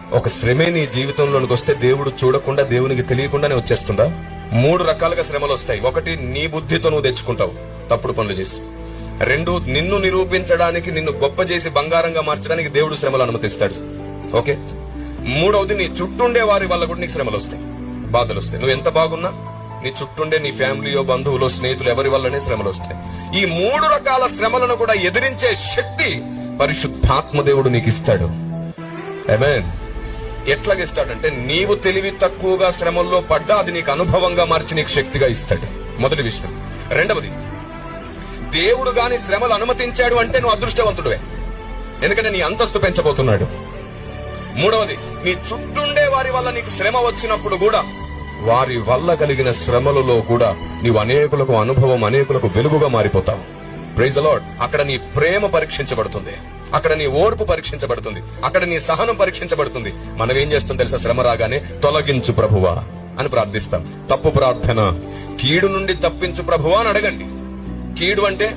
ఒక శ్రమే నీ జీవితంలోనికి వస్తే దేవుడు చూడకుండా, దేవునికి తెలియకుండానే వచ్చేస్తుందా? 3 రకాలుగా శ్రమలు వస్తాయి. ఒకటి, నీ బుద్ధితో నువ్వు తెచ్చుకుంటావు తప్పుడు పనులు చేసి. 2, నిన్ను నిరూపించడానికి, నిన్ను గొప్ప చేసి బంగారంగా మార్చడానికి దేవుడు శ్రమలు అనుమతిస్తాడు. ఓకే. 3వది, నీ చుట్టుండే వారి వల్ల కూడా నీకు శ్రమలు వస్తాయి, బాధలు వస్తాయి. నువ్వు ఎంత బాగున్నా నీ చుట్టుండే నీ ఫ్యామిలీయో, బంధువులో, స్నేహితులు ఎవరి వల్లనే శ్రమలు వస్తాయి. ఈ 3 రకాల శ్రమలను కూడా ఎదిరించే శక్తి పరిశుద్ధాత్మ దేవుడు నీకు ఇస్తాడు. ఆమేన్. ఎట్లాగిస్తాడంటే, నీవు తెలివి తక్కువగా శ్రమల్లో పడ్డా అది నీకు అనుభవంగా మార్చి నీకు శక్తిగా ఇస్తాడు. మొదటి విషయం. 2వది, దేవుడు గాని శ్రమలు అనుమతించాడు అంటే నువ్వు అదృష్టవంతుడివే, ఎందుకంటే నీ అంతస్తు పెంచబోతున్నాడు. 3వది, నీ చుట్టుండే వారి వల్ల నీకు శ్రమ వచ్చినప్పుడు కూడా, వారి వల్ల కలిగిన శ్రమలలో కూడా నీవు అనేకులకు అనుభవం, అనేకులకు వెలుగుగా మారిపోతావు. Praise the lord. అక్కడ నీ ప్రేమ పరీక్షించబడుతుంది, అక్కడ నీ ఓర్పు పరీక్షించబడుతుంది, అక్కడ నీ సహనం పరీక్షించబడుతుంది. మనం ఏం చేస్తాం తెలుసా? శ్రమ రాగానే తొలగించు ప్రభువా అని ప్రార్థిస్తాం. తప్పు ప్రార్థన. కీడు నుండి తప్పించు ప్రభువా అని అడగండి. కీడు అంటే